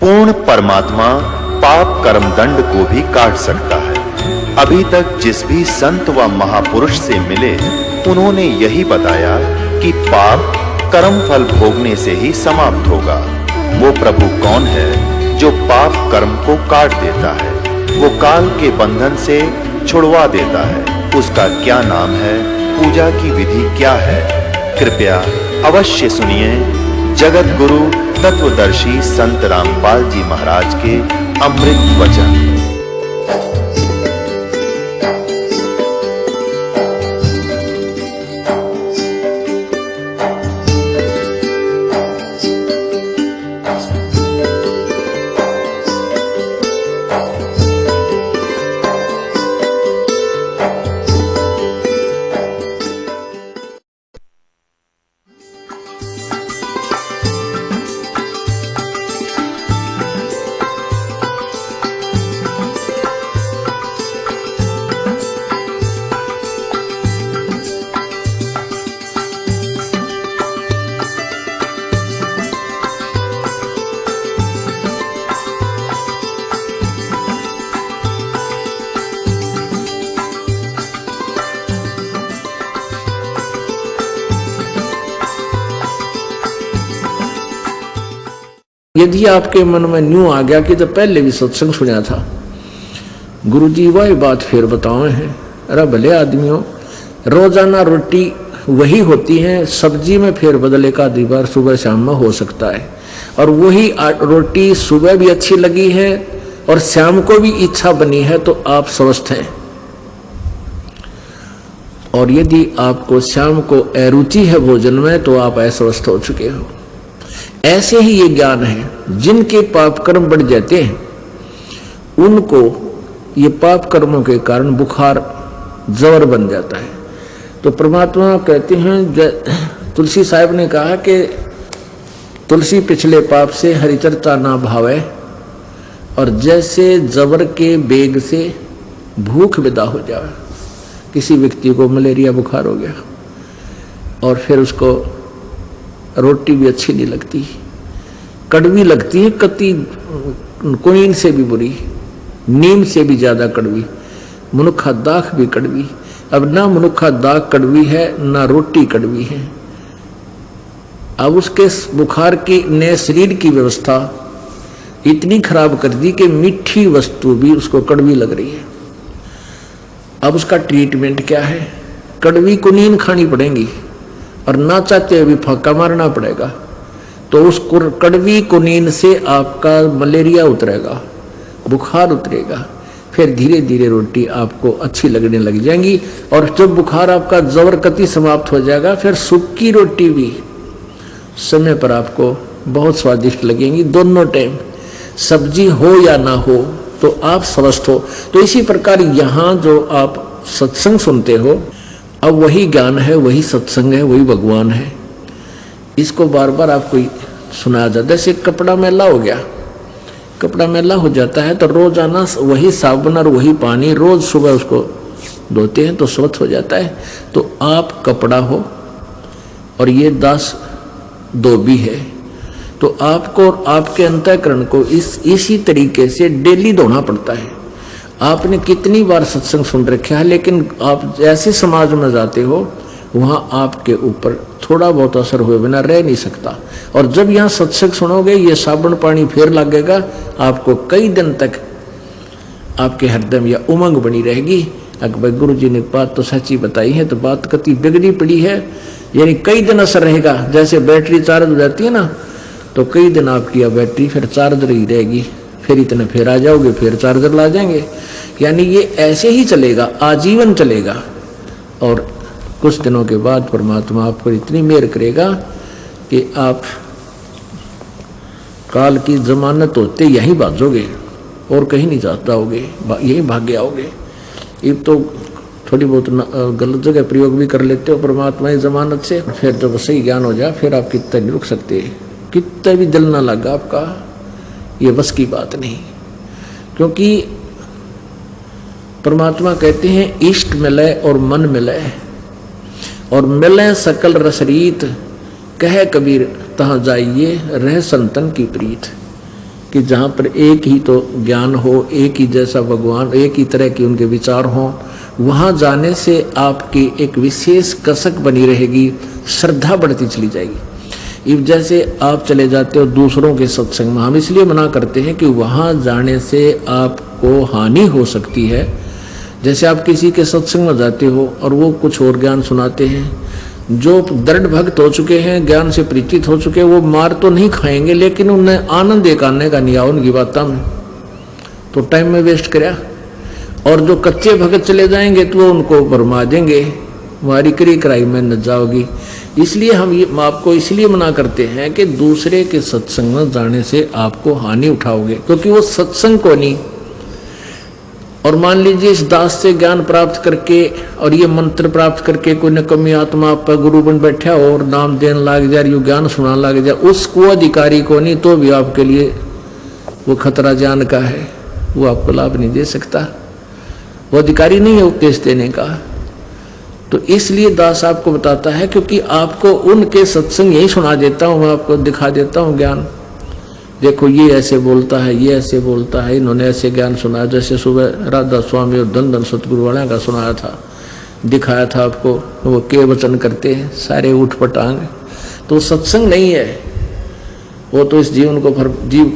पूर्ण परमात्मा पाप कर्म दंड को भी काट सकता है। अभी तक जिस भी संत व महापुरुष से मिले उन्होंने यही बताया कि पाप कर्म फल भोगने से ही समाप्त होगा। वो प्रभु कौन है जो पाप कर्म को काट देता है, वो काल के बंधन से छुड़वा देता है। उसका क्या नाम है, पूजा की विधि क्या है? कृपया अवश्य सुनिए जगत गुरु तत्वदर्शी संत रामपाल जी महाराज के अमृत वचन। यदि आपके मन में न्यू आ गया कि तो पहले भी सत्संग सुना था, गुरुजी वही बात फिर बताए हैं। अरे भले आदमियों, रोजाना रोटी वही होती है, सब्जी में फेर बदल एक आधी बार सुबह शाम में हो सकता है, और वही रोटी सुबह भी अच्छी लगी है और शाम को भी इच्छा बनी है तो आप स्वस्थ हैं। और यदि आपको शाम को अरुचि है भोजन में तो आप अस्वस्थ हो चुके हो। ऐसे ही ये ज्ञान है, जिनके पाप कर्म बढ़ जाते हैं उनको ये पाप कर्मों के कारण बुखार जवर बन जाता है। तो परमात्मा कहते हैं, तुलसी साहब ने कहा कि तुलसी पिछले पाप से हरिचर्चा ना भावे, और जैसे जवर के बेग से भूख विदा हो जाए। किसी व्यक्ति को मलेरिया बुखार हो गया और फिर उसको रोटी भी अच्छी नहीं लगती, कड़वी लगती है, कति कुनीन से भी बुरी, नीम से भी ज्यादा कड़वी, मनुखा दाख भी कड़वी। अब ना मनुखा दाख कड़वी है ना रोटी कड़वी है। अब उसके बुखार की ने शरीर की व्यवस्था इतनी खराब कर दी कि मीठी वस्तु भी उसको कड़वी लग रही है। अब उसका ट्रीटमेंट क्या है? कड़वी कुनीन खानी पड़ेगी और ना चाहते हुए फाका मारना पड़ेगा। तो उस कड़वी कुनीन से आपका मलेरिया उतरेगा, बुखार उतरेगा, फिर धीरे धीरे रोटी आपको अच्छी लगने लग जाएंगी। और जब बुखार आपका जबर कति समाप्त हो जाएगा, फिर सूखी रोटी भी समय पर आपको बहुत स्वादिष्ट लगेंगी। दोनों टाइम सब्जी हो या ना हो तो आप स्वस्थ हो। तो इसी प्रकार यहाँ जो आप सत्संग सुनते हो, अब वही ज्ञान है, वही सत्संग है, वही भगवान है। इसको बार बार आपको सुनाया जाता है। जैसे कपड़ा मैला हो गया, कपड़ा मैला हो जाता है तो रोजाना वही साबुन और वही पानी रोज सुबह उसको धोते हैं तो स्वच्छ हो जाता है। तो आप कपड़ा हो और ये दास धोबी है, तो आपको आपके अंतःकरण को इसी तरीके से डेली धोना पड़ता है। आपने कितनी बार सत्संग सुन रखा है, लेकिन आप ऐसे समाज में जाते हो वहां आपके ऊपर थोड़ा बहुत असर हुए बिना रह नहीं सकता। और जब यहाँ सत्संग सुनोगे, ये साबुन पानी फिर लगेगा, आपको कई दिन तक आपके हृदय में यह उमंग बनी रहेगी। अगर भाई गुरु जी ने बात तो सच्ची बताई है, तो बात कति बिगड़ी पड़ी है, यानी कई दिन असर रहेगा। जैसे बैटरी चार्ज हो जाती है ना, तो कई दिन आपकी यह बैटरी फिर चार्जर ही रहेगी, फिर इतने फिर आ जाओगे, फिर चार्जर ला जाएंगे। यानी ये ऐसे ही चलेगा, आजीवन चलेगा। और कुछ दिनों के बाद परमात्मा आप पर इतनी मेहर करेगा कि आप काल की जमानत होते यहीं भागोगे और कहीं नहीं जाता होगे, यहीं भाग आओगे। ये तो थोड़ी बहुत गलत जगह प्रयोग भी कर लेते हो परमात्मा की जमानत से। फिर जब सही ज्ञान हो जाए फिर आप कितने नहीं रुक सकते, कितने भी दिल ना लगा आपका, ये बस की बात नहीं। क्योंकि परमात्मा कहते हैं इष्ट मिले और मन मिले, और मिले सकल रसरीत, कहे कबीर तहाँ जाइए रह संतन की प्रीत। कि जहाँ पर एक ही तो ज्ञान हो, एक ही जैसा भगवान, एक ही तरह के उनके विचार हों, वहाँ जाने से आपकी एक विशेष कसक बनी रहेगी, श्रद्धा बढ़ती चली जाएगी। इब जैसे आप चले जाते हो दूसरों के सत्संग में, हम इसलिए मना करते हैं कि वहाँ जाने से आपको हानि हो सकती है। जैसे आप किसी के सत्संग में जाते हो और वो कुछ और ज्ञान सुनाते हैं, जो दृढ़ भक्त हो चुके हैं, ज्ञान से परिचित हो चुके हैं, वो मार तो नहीं खाएंगे, लेकिन उन्हें आनंद एक आने का नहीं आ उनकी बातों में, तो टाइम में वेस्ट कराया। और जो कच्चे भगत चले जाएंगे तो वो उनको भरमा देंगे, हमारी करी कराई में न जाओगी। इसलिए हम ये आपको इसलिए मना करते हैं कि दूसरे के सत्संग में जाने से आपको हानि उठाओगे, क्योंकि वो सत्संग को नहीं। और मान लीजिए इस दास से ज्ञान प्राप्त करके और ये मंत्र प्राप्त करके कोई न कमी आत्मा आप पर गुरु बन बैठा और नाम देने लग जाए, यू ज्ञान सुनाने लग जाए, उसको अधिकारी को नहीं, तो भी आपके लिए वो खतरा जान का है, वो आपको लाभ नहीं दे सकता, वो अधिकारी नहीं है उपदेश देने का। तो इसलिए दास आपको बताता है, क्योंकि आपको उनके सत्संग यही सुना देता हूँ, मैं आपको दिखा देता हूँ ज्ञान, देखो ये ऐसे बोलता है, ये ऐसे बोलता है, इन्होंने ऐसे ज्ञान सुनाया। जैसे सुबह राधा स्वामी और धन धन सतगुरु वाले का सुनाया था, दिखाया था आपको, वो के वचन करते हैं सारे उठ पटांग, तो सत्संग नहीं है, वो तो इस जीव को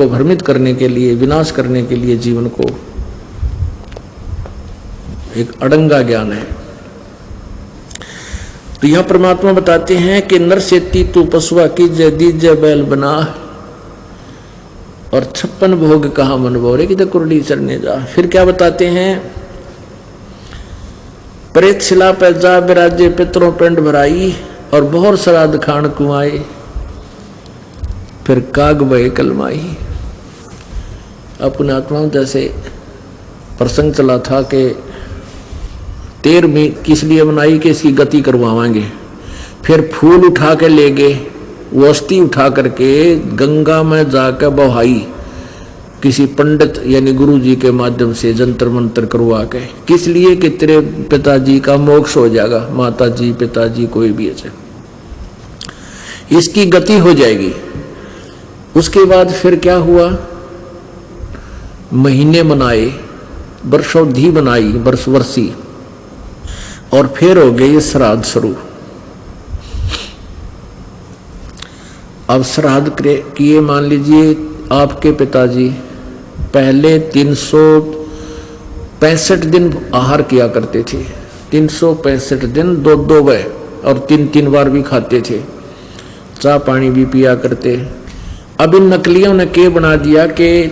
भ्रमित करने के लिए, विनाश करने के लिए जीवन को एक अड़ंगा ज्ञान है। तो यह परमात्मा बताते हैं कि नर सेती तू पशुआ की जय दीजय बैल बना, और 56 भोग कहा मन बोरे कि कुरडी चढ़ने जा। फिर क्या बताते हैं, प्रेत शिला पे जा बिराजे पितरों पेंड भराई, और बहुर श्राद्ध खान कुआए, फिर काग बहे कलमाई। अपने आत्मा जैसे प्रसंग चला था कि 13वीं किस लिए बनाई कि इसकी गति करवाएंगे, फिर फूल उठा के ले गए, वो अस्थि उठा करके गंगा में जाकर बहाई, किसी पंडित यानी गुरु जी के माध्यम से जंतर मंत्र करवा के, किस लिए कि तेरे पिताजी का मोक्ष हो जाएगा, माता जी पिताजी कोई भी है, इसकी गति हो जाएगी। उसके बाद फिर क्या हुआ, महीने मनाए, वर्षोधि बनाई, वर्षी, और फिर हो गए ये श्राद्ध शुरू। अब श्राद्ध किए, मान लीजिए आपके पिताजी पहले 365 दिन आहार किया करते थे, 365 दिन 2 बार और 3 बार भी खाते थे, चाय पानी भी पिया करते। अब इन नकलियों ने क्या बना दिया कि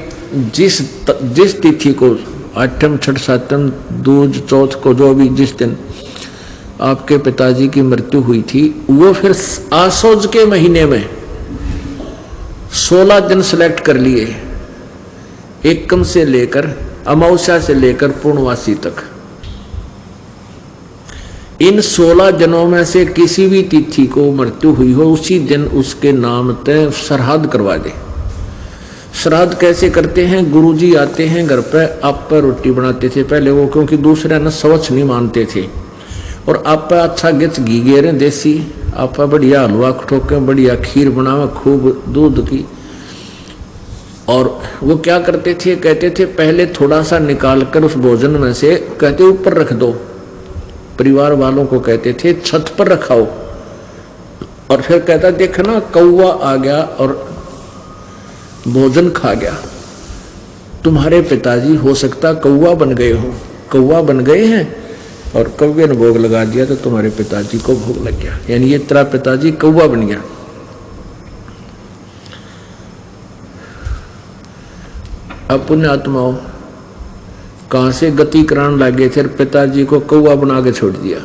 जिस तिथि को, आठम छठ सातम दूज चौथ को, जो भी जिस दिन आपके पिताजी की मृत्यु हुई थी, वो फिर आसोज के महीने में 16 दिन सेलेक्ट कर लिए, एकम से लेकर अमावस्या से लेकर पूर्णवासी तक। इन 16 दिनों में से किसी भी तिथि को मृत्यु हुई हो, उसी दिन उसके नाम तय श्राद्ध करवा दे। श्राद्ध कैसे करते हैं, गुरुजी आते हैं घर पे, आप पर रोटी बनाते थे पहले वो, क्योंकि दूसरे न स्वच्छ नहीं मानते थे, और आप पे अच्छा गिच घी गेरे देसी, आप बढ़िया हलवा ठोके, बढ़िया खीर बनावे खूब दूध की। और वो क्या करते थे, कहते थे पहले थोड़ा सा निकाल कर उस भोजन में से कहते ऊपर रख दो, परिवार वालों को कहते थे छत पर रखाओ, और फिर कहता देखना कौवा आ गया और भोजन खा गया, तुम्हारे पिताजी हो सकता कौवा बन गए हो, कौवा बन गए हैं और कौवे ने भोग लगा दिया तो तुम्हारे पिताजी को भोग लग गया, यानी ये तेरा पिताजी कौवा बन गया। अब पुण्य आत्माओं कहां से गति कराने लगे थे, पिताजी को कौवा बना के छोड़ दिया।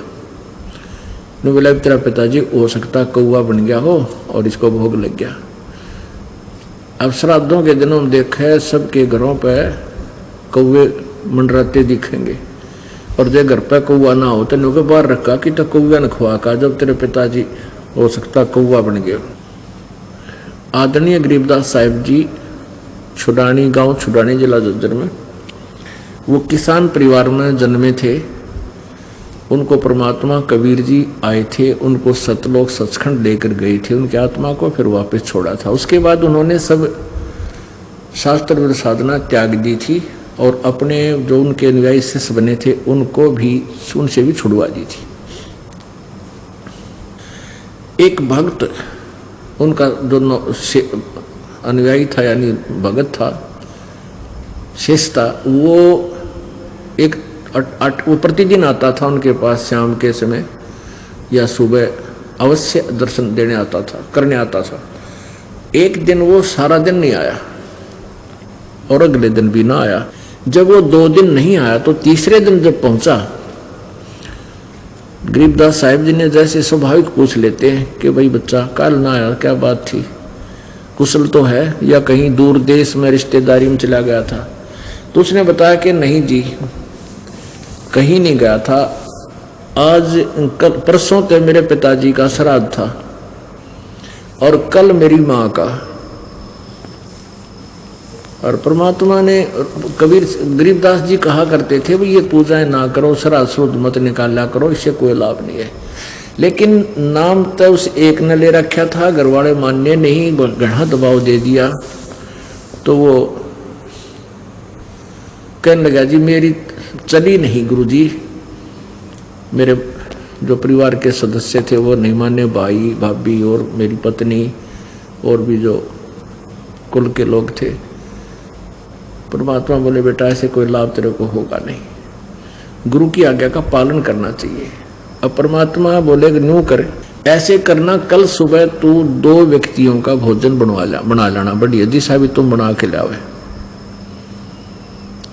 बोला तेरा पिताजी हो सकता कौवा बन गया हो और इसको भोग लग गया। अब श्राद्धों के दिनों में देखा सबके घरों पर कौवे मंडराते दिखेंगे, और जो घर पे कौवा ना हो तो के बाहर रखा कि तो कौवा ने खुआ का, जब तेरे पिताजी हो सकता कौवा बन गया। आदरणीय गरीबदास साहिब जी छुडानी गांव, छुडानी जिला झज्जर में, वो किसान परिवार में जन्मे थे। उनको परमात्मा कबीर जी आए थे, उनको सतलोक सचखंड लेकर गए थे उनकी आत्मा को, फिर वापस छोड़ा था। उसके बाद उन्होंने सब शास्त्र विरुद्ध साधना त्याग दी थी और अपने जो उनके अनुयायी शिष्य बने थे उनको भी उनसे भी छुड़वा दी थी। एक भक्त उनका जो अनुयायी था यानी भगत था, शिष्य था, वो प्रतिदिन आता था उनके पास शाम के समय या सुबह अवश्य दर्शन देने आता था, करने आता था। एक दिन वो सारा दिन नहीं आया और अगले दिन भी ना आया। जब वो 2 दिन नहीं आया तो तीसरे दिन जब पहुंचा, गरीबदास साहिब जी ने जैसे स्वाभाविक पूछ लेते हैं कि भाई बच्चा कल ना आया, क्या बात थी, कुशल तो है या कहीं दूर देश में रिश्तेदारी में चला गया था? तो उसने बताया कि नहीं जी, कहीं नहीं गया था, आज कल परसों तो मेरे पिताजी का श्राद्ध था और कल मेरी माँ का। और परमात्मा ने कबीर गरीबदास जी कहा करते थे भाई ये पूजाएं ना करो, श्राद्ध शुद्ध मत निकाला करो, इससे कोई लाभ नहीं है। लेकिन नाम तो उस एक ने ले रखा था, घर वाले मानने नहीं, गढ़ा दबाव दे दिया। तो वो कहने लगा जी मेरी चली नहीं गुरुजी, मेरे जो परिवार के सदस्य थे वो नहीं माने, भाई भाभी और मेरी पत्नी और भी जो कुल के लोग थे। परमात्मा बोले बेटा ऐसे कोई लाभ तेरे को होगा नहीं, गुरु की आज्ञा का पालन करना चाहिए। अब परमात्मा बोले न्यू कर, ऐसे करना, कल सुबह तू 2 व्यक्तियों का भोजन बना लेना, बढ़िया दिशा भी तुम बना के लावे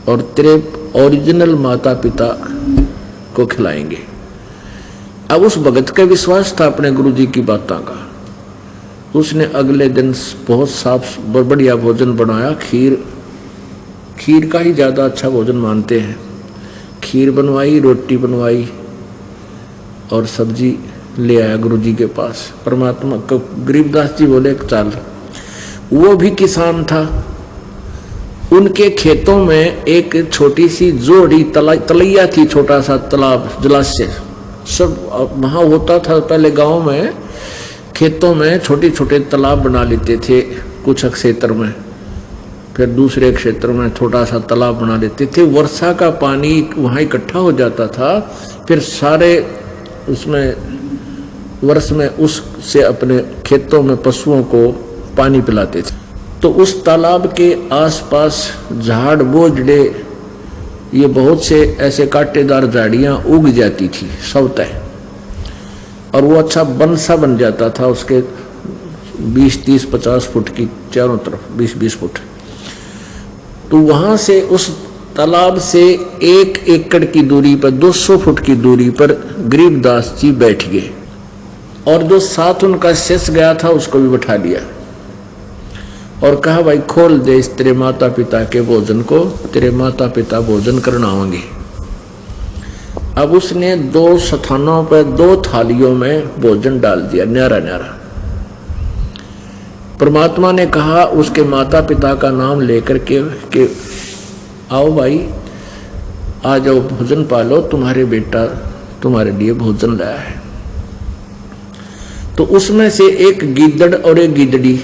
और तेरे ओरिजिनल माता पिता को खिलाएंगे। अब उस भगत का विश्वास था अपने गुरु जी की बातों का। उसने अगले दिन बहुत साफ बढ़िया भोजन बनाया, खीर का ही ज़्यादा अच्छा भोजन मानते हैं। खीर बनवाई, रोटी बनवाई और सब्जी ले आया गुरु जी के पास। परमात्मा को गरीबदास जी बोले चल, वो भी किसान था, उनके खेतों में एक छोटी सी जोड़ी तलैया थी, छोटा सा तालाब, जलाशय सब वहाँ होता था। पहले गांव में खेतों में छोटे छोटे तालाब बना लेते थे कुछ क्षेत्र में, फिर दूसरे क्षेत्र में छोटा सा तालाब बना लेते थे। वर्षा का पानी वहाँ इकट्ठा हो जाता था, फिर सारे उसमें वर्ष में उससे अपने खेतों में पशुओं को पानी पिलाते थे। तो उस तालाब के आसपास झाड़ बोझड़े, ये बहुत से ऐसे कांटेदार झाड़ियाँ उग जाती थी सब तय, और वो अच्छा वन सा बन जाता था। उसके 20, 30, 50 फुट की चारों तरफ 20-20 फुट। तो वहां से उस तालाब से 1 एकड़ की दूरी पर 200 फुट की दूरी पर गरीबदास जी बैठ गए और जो साथ उनका शिष्य गया था उसको भी बैठा लिया और कहा भाई खोल दे इस तेरे माता पिता के भोजन को, तेरे माता पिता भोजन करना होंगे। अब उसने 2 स्थानों पर 2 थालियों में भोजन डाल दिया, न्यारा न्यारा। परमात्मा ने कहा उसके माता पिता का नाम लेकर के आओ भाई, आ जाओ भोजन पालो, तुम्हारे बेटा तुम्हारे लिए भोजन लाया है। तो उसमें से एक गीदड़ और एक गीदड़ी,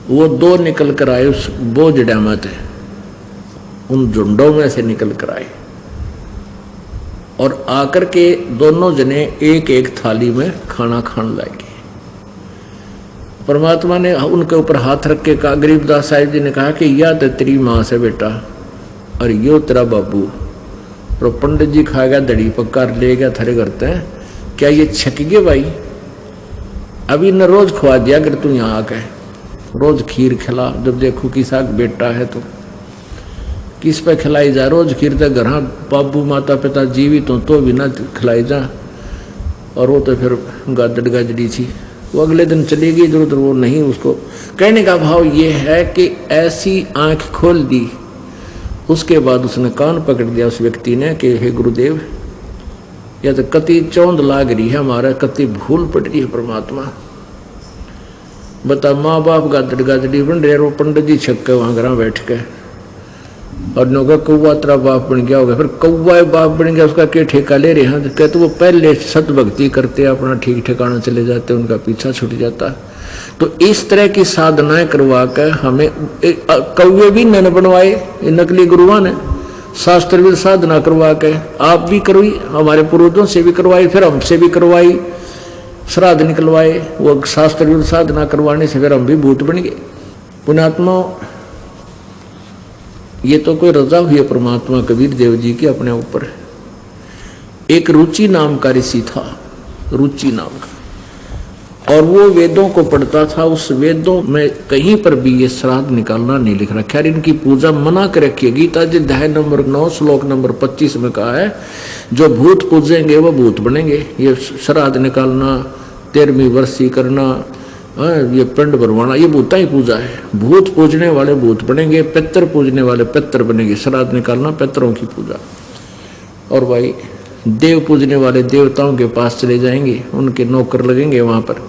वो 2 निकल कर आए उस बोझड़ा में थे, उन झुंडों में से निकल कर आए और आकर के दोनों जने एक एक थाली में खाना खाने लगे। परमात्मा ने उनके ऊपर हाथ रख के कहा, गरीबदास साहिब जी ने कहा कि यह तो तेरी माँ से बेटा और यो तेरा बाबू। और पंडित जी खा गया, दड़ी पक्का ले गया थारे घर तक, क्या ये छक गए भाई? अभी न रोज खुआ दिया अगर तू यहाँ आके, रोज खीर खिला, जब देखो किसा बेटा है तो किस पे खिलाई जा, रोज खीर तो घर बाबू माता पिता जीवित हो तो भी ना खिलाई जा। और वो तो फिर गादड़ गाजड़ी थी, वो अगले दिन चली गई इधर उधर, वो नहीं। उसको कहने का भाव ये है कि ऐसी आंख खोल दी, उसके बाद उसने कान पकड़ दिया उस व्यक्ति ने कि हे गुरुदेव, या तो कति चौंध लाग रही है हमारा, कति भूल पड़ रही है परमात्मा। बता माँ बाप गादड़ गाजड़ी बन रहे, वो पंडित जी छक्के वहां घर बैठ के और नौका कौवा तेरा बाप बन गया होगा, फिर कौवा बाप बन गया, उसका क्या ठेका ले रहे हैं? कहते वो पहले सत भक्ति करते अपना ठीक ठिकाना चले जाते, उनका पीछा छूट जाता। तो इस तरह की साधनाएं करवा कर हमें कौवे भी न बनवाए, ये नकली गुरुआन है, शास्त्र भी साधना करवा के आप भी करवाई, हमारे पूर्वजों से भी करवाई, फिर हमसे भी करवाई, श्राद्ध निकलवाए, वो शास्त्र भी साधना करवाने से फिर हम भी भूत बन गए। पुण्यात्मा, ये तो कोई रजा हुई है परमात्मा कबीर देव जी की अपने ऊपर। एक रुचि नाम का ऋषि था, रुचि नाम का, और वो वेदों को पढ़ता था। उस वेदों में कहीं पर भी ये श्राद्ध निकालना नहीं लिख रखा है, इनकी पूजा मना कर रखी है। गीता जी अध्याय नंबर 9 श्लोक नंबर 25 में कहा है, जो भूत पूजेंगे वो भूत बनेंगे। ये श्राद्ध निकालना, 13वीं वर्षी करना, ये पिंड भरवाना, ये भूता ही पूजा है। भूत पूजने वाले भूत बनेंगे, पितर पूजने वाले पितर बनेंगे। श्राद्ध निकालना पितरों की पूजा। और भाई देव पूजने वाले देवताओं के पास चले जाएंगे, उनके नौकर लगेंगे वहां पर।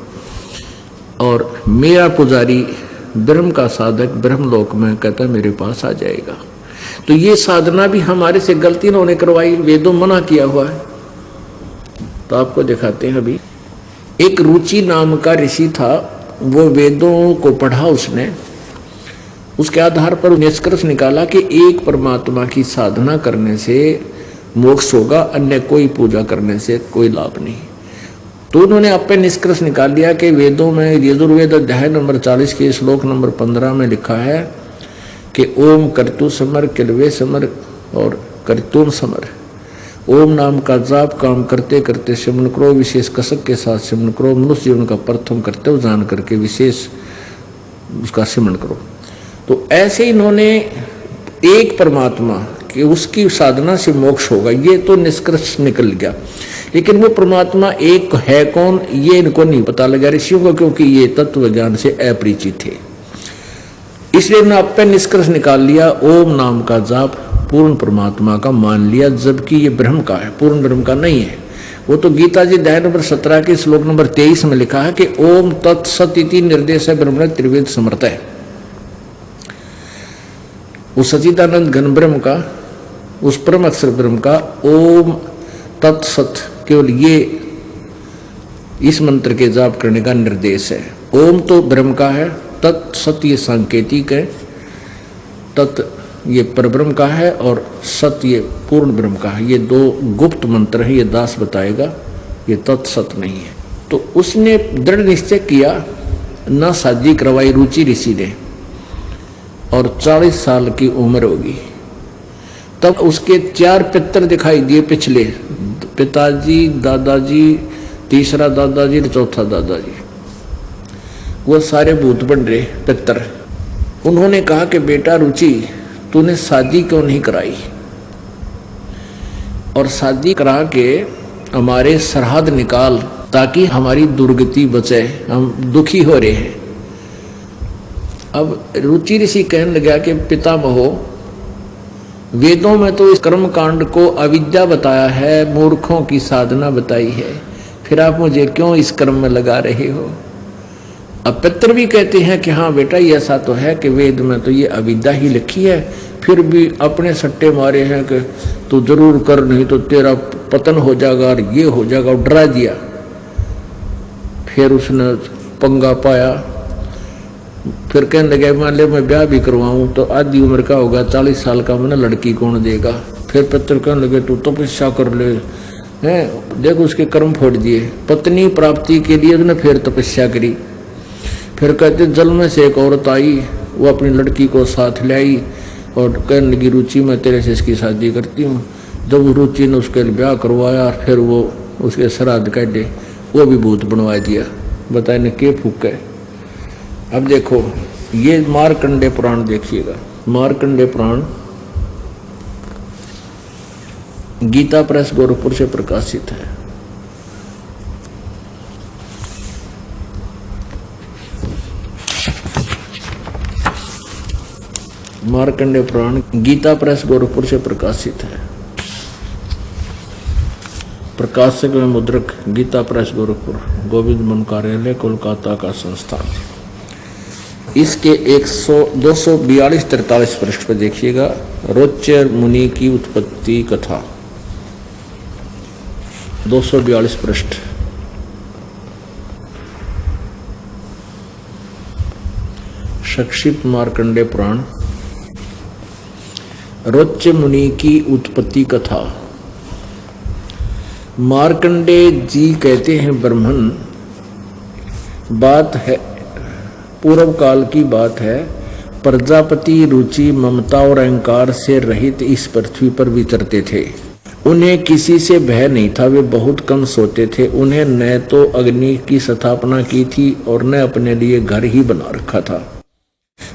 और मेरा पुजारी ब्रह्म का साधक ब्रह्मलोक में कहता है मेरे पास आ जाएगा। तो ये साधना भी हमारे से गलती इन्होंने करवाई, वेदों मना किया हुआ है। तो आपको दिखाते हैं। अभी एक रुचि नाम का ऋषि था, वो वेदों को पढ़ा उसने, उसके आधार पर निष्कर्ष निकाला कि एक परमात्मा की साधना करने से मोक्ष होगा, अन्य कोई पूजा करने से कोई लाभ नहीं। तो उन्होंने अपने निष्कर्ष निकाल लिया कि वेदों में यजुर्वेद अध्याय नंबर 40 के श्लोक नंबर 15 में लिखा है कि ओम कर्तु समर किलवे समर और कर्तुम समर। ओम नाम का जाप काम करते करते सिमरन करो, विशेष कसक के साथ सिमरन करो, मनुष्य जीवन का प्रथम कर्तव्य जान करके विशेष उसका सिमरन करो। तो ऐसे इन्होंने एक परमात्मा कि उसकी साधना से मोक्ष होगा, ये तो निष्कर्ष निकल गया। लेकिन वो परमात्मा एक है कौन, ये इनको नहीं पता लगा ऋषियों को, क्योंकि ये तत्व ज्ञान से अपरिचित थे। इसलिए उन्होंने अपने निष्कर्ष निकाल लिया, ओम नाम का जाप पूर्ण परमात्मा का मान लिया, जबकि ये ब्रह्म का है, पूर्ण ब्रह्म का नहीं है। वो तो गीता जी अध्याय नंबर 17 के श्लोक नंबर 23 में लिखा है कि ओम तत्सत इति निर्देश ब्रह्म त्रिवेद समर्थ है। उस सच्चिदानंद घन ब्रह्म का, उस परम अक्षर ब्रह्म का ओम तत्सत, केवल ये इस मंत्र के जाप करने का निर्देश है। ओम तो ब्रह्म का है, तत्सत ये सांकेतिक है, तत् ये परब्रह्म का है और सत ये पूर्ण ब्रह्म का है। ये दो गुप्त मंत्र है, ये दास बताएगा, ये तत्सत नहीं है। तो उसने दृढ़ निश्चय किया, न शादी करवाई रुचि ऋषि ने, और 40 साल की उम्र होगी। तब उसके 4 पितर दिखाई दिए पिछले, पिताजी, दादाजी, तीसरा दादाजी और चौथा दादाजी, वो सारे भूत बन रहे पितर। उन्होंने कहा कि बेटा रुचि, तूने शादी क्यों नहीं कराई, और शादी करा के हमारे श्राद्ध निकाल, ताकि हमारी दुर्गति बचे, हम दुखी हो रहे हैं। अब रुचि ऋषि कहने लगा कि पितामहो, वेदों में तो इस कर्म कांड को अविद्या बताया है, मूर्खों की साधना बताई है, फिर आप मुझे क्यों इस कर्म में लगा रहे हो। अब पितर भी कहते हैं कि हाँ बेटा ये ऐसा तो है कि वेद में तो ये अविद्या ही लिखी है, फिर भी अपने सट्टे मारे हैं कि तू जरूर कर, नहीं तो तेरा पतन हो जाएगा और ये हो जाएगा, और डरा दिया। फिर उसने पंगा पाया, फिर कहने लगे मान ले मैं ब्याह भी करवाऊं तो आधी उम्र का होगा, 40 साल का, मैंने लड़की कौन देगा। फिर पितर कहने लगे तू तपस्या कर ले, हैं देखो उसके कर्म फोड़ दिए। पत्नी प्राप्ति के लिए उसने फिर तपस्या करी। फिर कहते जल में से एक औरत आई, वो अपनी लड़की को साथ ले आई और कहने लगी रुचि मैं तेरे से इसकी शादी करती हूँ। जब रुचि ने उसके लिए ब्याह करवाया, फिर वो उसके श्राद्ध काटे, वो भी भूत बनवा दिया। बताए ने के फूके। अब देखो ये मार्कंडे पुराण देखिएगा, मार्कंडे पुराण गीता प्रेस गोरखपुर से प्रकाशित है। मार्कंडे पुराण गीता प्रेस गोरखपुर से प्रकाशित है। प्रकाशक में मुद्रक गीता प्रेस गोरखपुर, गोविंद मन कार्यालय कोलकाता का संस्थान। इसके 242-43 पृष्ठ पर देखिएगा, रोच्य मुनि की उत्पत्ति कथा, 242 पृष्ठ। संक्षिप्त मार्कंडेय पुराण। रोच्य मुनि की उत्पत्ति कथा। मार्कंडेय जी कहते हैं, ब्रह्मन, बात है पूर्व काल की बात है। प्रजापति रुचि, ममता और अहंकार से रहित इस पृथ्वी पर विचरते थे। उन्हें किसी से भय नहीं था। वे बहुत कम सोते थे। उन्हें न तो अग्नि की स्थापना की थी और न अपने लिए घर ही बना रखा था।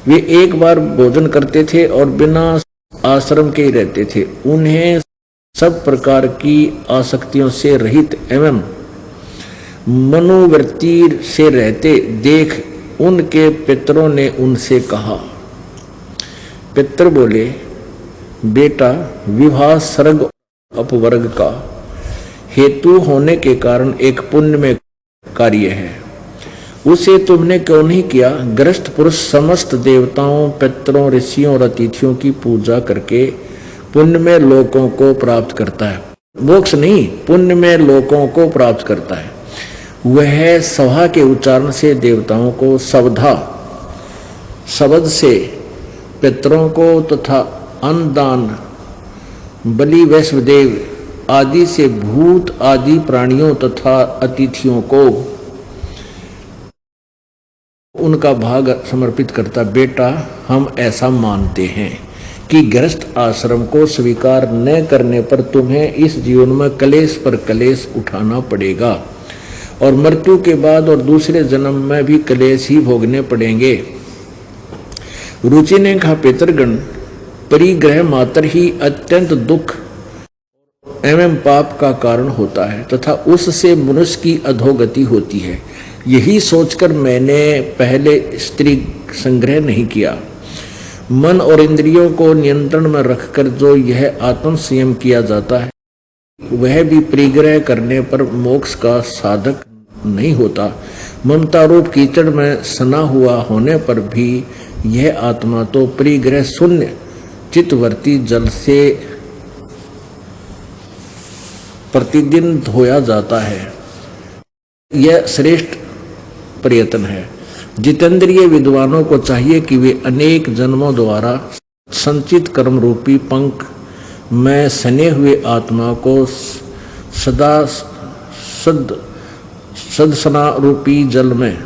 वे एक बार भोजन करते थे और बिना आश्रम के ही रहते थे। उन्हें सब प्रकार की आसक्तियों से रहित एवं मनोवृत्ति से रहते देख उनके पितरों ने उनसे कहा। पितर बोले, बेटा, विवाह सर्ग अपवर्ग का हेतु होने के कारण एक पुण्य में कार्य है। उसे तुमने क्यों नहीं किया? गृहस्थ पुरुष समस्त देवताओं, पितरों, ऋषियों और अतिथियों की पूजा करके पुण्य में लोकों को प्राप्त करता है। मोक्ष नहीं, पुण्य में लोकों को प्राप्त करता है। वह सभा के उच्चारण से देवताओं को, सवधा शब्द से पितरों को तथा अन्नदान, बलि, वैश्वदेव आदि से भूत आदि प्राणियों तथा अतिथियों को उनका भाग समर्पित करता। बेटा, हम ऐसा मानते हैं कि गृहस्थ आश्रम को स्वीकार न करने पर तुम्हें इस जीवन में कलेश पर कलेश उठाना पड़ेगा और मृत्यु के बाद और दूसरे जन्म में भी कलेश ही भोगने पड़ेंगे। रुचि ने कहा, पितरगण, परिग्रह मात्र ही अत्यंत दुख एवं पाप का कारण होता है तथा उससे मनुष्य की अधोगति होती है। यही सोचकर मैंने पहले स्त्री संग्रह नहीं किया। मन और इंद्रियों को नियंत्रण में रखकर जो यह आत्म संयम किया जाता है, वह भी परिग्रह करने पर मोक्ष का साधक नहीं होता। ममता रूप कीचड़ में सना हुआ होने पर भी यह आत्मा तो परिग्रह शून्य चित्तवर्ती जल से प्रतिदिन धोया जाता है। यह श्रेष्ठ प्रयत्न है। जितेंद्रिय विद्वानों को चाहिए कि वे अनेक जन्मों द्वारा संचित कर्म रूपी पंख में सने हुए आत्मा को सदा सदसना रूपी जल में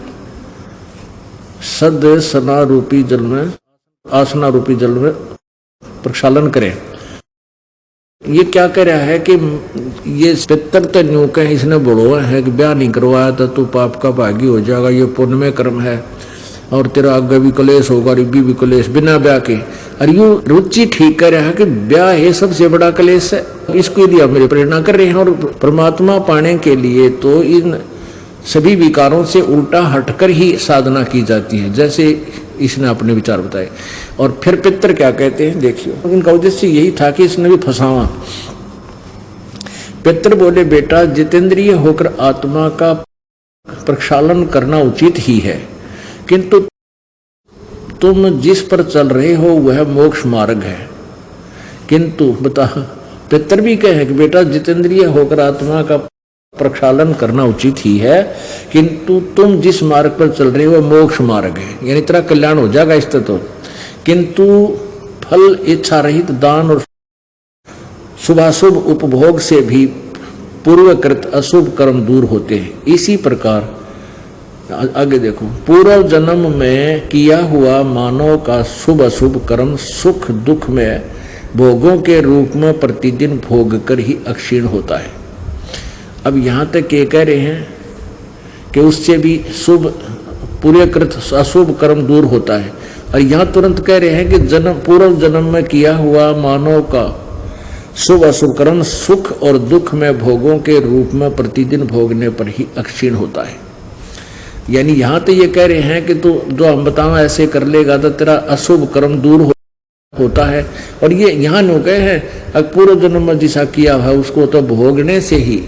आसना रूपी जल में प्रक्षालन करें। ये क्या कह रहा है कि ये पितर तो न्यू कह इसने बोला है कि ब्याह नहीं करवाया तो तू पाप का भागी हो जाएगा, ये पुण्य में कर्म है और तेरा आगे भी कलेश होगा, रिगी भी कलेश बिना ब्याह के। और यू रुचि ठीक कर रहा है कि ब्याह है सबसे बड़ा कलेश है। इसके लिए आप मेरी प्रेरणा कर रहे हैं और परमात्मा पाने के लिए तो इन सभी विकारों से उल्टा हटकर ही साधना की जाती है, जैसे इसने अपने विचार बताए। और फिर पितर क्या कहते हैं देखिए, इनका उद्देश्य यही था कि इसने भी फंसावा। पितर बोले, बेटा, जितेंद्रिय होकर आत्मा का प्रक्षालन करना उचित ही है, किंतु तुम जिस पर चल रहे हो वह मोक्ष मार्ग है। किंतु बता, पितर भी कहे कि बेटा, जितेंद्रिय होकर आत्मा का प्रक्षालन करना उचित ही है, किंतु तुम जिस मार्ग पर चल रहे हो मोक्ष मार्ग है, यानी तेरा कल्याण हो जाएगा इससे तो। किंतु फल इच्छा रहित दान और शुभाशुभ उपभोग से भी पूर्वकृत अशुभ कर्म दूर होते हैं। इसी प्रकार आगे देखो, पूर्व जन्म में किया हुआ मानव का शुभ अशुभ कर्म सुख दुख में भोगों के रूप में प्रतिदिन भोग कर ही अक्षीण होता है। अब यहाँ तक ये कह रहे हैं कि उससे भी शुभ पूर्वकृत अशुभ कर्म दूर होता है, और यहाँ तुरंत कह रहे हैं कि पूर्व जन्म में किया हुआ मानव का शुभ अशुभ कर्म सुख और दुख में भोगों के रूप में प्रतिदिन भोगने पर ही अक्षीण होता है। यानी यहाँ तो ये कह रहे हैं कि तू जो हम बताओ ऐसे कर लेगा तो तेरा अशुभ कर्म दूर होता है। और ये यहाँ नो कहे हैं पूर्व जन्म में जिसा किया है उसको तो भोगने से ही,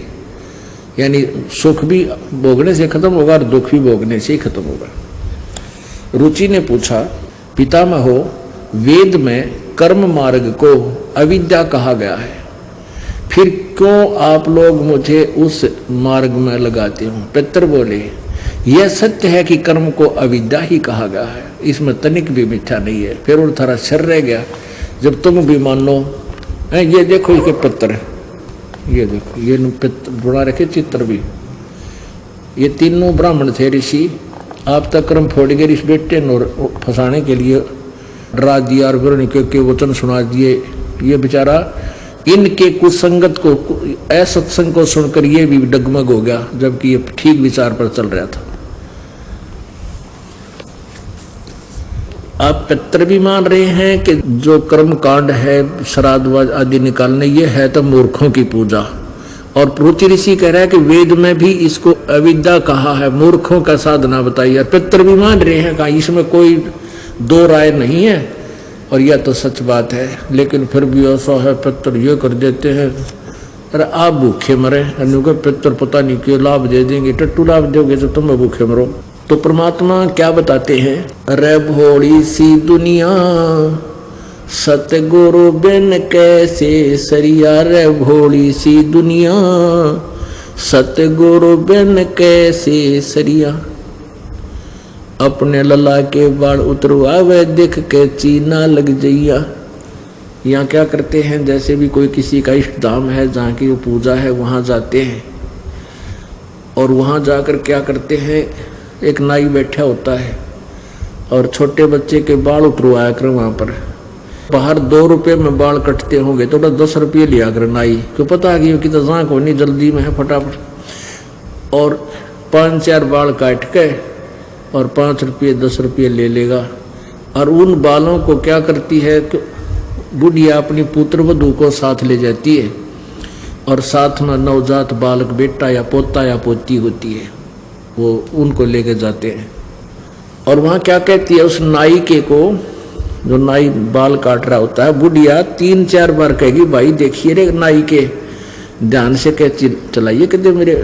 यानी सुख भी भोगने से खत्म होगा और दुख भी भोगने से ही खत्म होगा। रुचि ने पूछा, पितामहो, वेद में कर्म मार्ग को अविद्या कहा गया है, फिर क्यों आप लोग मुझे उस मार्ग में लगाते हो? पितर बोले, यह सत्य है कि कर्म को अविद्या ही कहा गया है। इसमें तनिक भी मीठा नहीं है। फिर उन थारा शर रह गया। जब तुम भी मानो, ये देखो इसके पत्थर, ये देखो ये बना रखे चित्र भी। ये तीनों ब्राह्मण थे ऋषि, आप तक कर्म फोड़ गए इस बेटे नोर फंसाने के लिए डरा दिया और फिर के वचन सुना दिए। ये बेचारा इनके कुसंगत को, असत्संग को सुनकर ये भी डगमग हो गया, जबकि ये ठीक विचार पर चल रहा था। आप पितर भी मान रहे हैं कि जो कर्म कांड है श्राद्ध आदि निकालने, ये है तो मूर्खों की पूजा। और प्रोति ऋषि कह रहा है कि वेद में भी इसको अविद्या कहा है, मूर्खों का साधना बताई है। पितर भी मान रहे हैं, कहा इसमें कोई दो राय नहीं है और यह तो सच बात है। लेकिन फिर भी ऐसा है, पितर ये कर देते हैं, अरे आप भूखे मरे, पितर पता नहीं क्यों लाभ दे देंगे, टट्टू लाभ दोगे तो तुम भूखे मरो। तो परमात्मा क्या बताते हैं, रे भोली सी दुनिया सतगुरु बिन कैसे सरिया, रे भोली सी दुनिया सतगुरु बिन कैसे सरिया। अपने लला के बाल उतरवावे दिख के चीना लग जइया। यहाँ क्या करते हैं, जैसे भी कोई किसी का इष्ट धाम है जहाँ की वो पूजा है, वहाँ जाते हैं और वहाँ जाकर क्या करते हैं, एक नाई बैठा होता है और छोटे बच्चे के बाल उतरवाया कर। वहाँ पर बाहर 2 रुपये में बाल कटते होंगे तो 10 रुपये लिया कर नाई, क्यों पता कि कि तो जाँक होनी जल्दी में है फटाफट, और 5-4 बाल काट के और 5 रुपये 10 रुपये ले लेगा। और उन बालों को क्या करती है कि बुढ़िया अपनी पुत्र वधू को साथ ले जाती है और साथ में नवजात बालक बेटा या पोता या पोती होती है, वो उनको लेके जाते हैं। और वहाँ क्या कहती है, उस नाई के को, जो नाई बाल काट रहा होता है, बुढ़िया 3-4 बार कहेगी, भाई देखिए रे नाई के, ध्यान से कैची चलाइए, कहते मेरे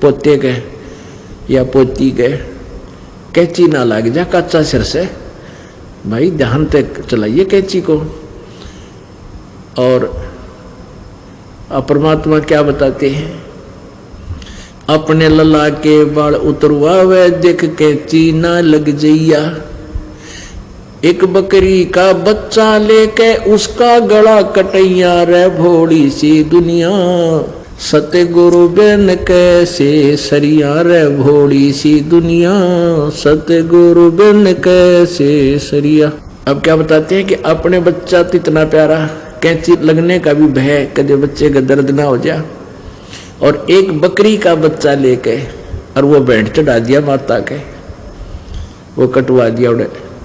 पोते के या पोती के कैची ना लग जा कच्चा सिर से, भाई ध्यान तक चलाइए कैची को। और परमात्मा क्या बताते हैं, अपने लला के बाल उतरवावे दिख के चीना लग जइया। एक बकरी का बच्चा लेके उसका गला कटैया, रे भोली सी दुनिया सतगुरु बिन कैसे सरिया, रे भोली सी दुनिया सतगुरु बिन कैसे सरिया। अब क्या बताते हैं कि अपने बच्चा तो इतना प्यारा, कैंची लगने का भी भय, कदे बच्चे का दर्द ना हो जाए, और एक बकरी का बच्चा लेके और वो बैंड चढ़ा दिया माता के, वो कटवा दिया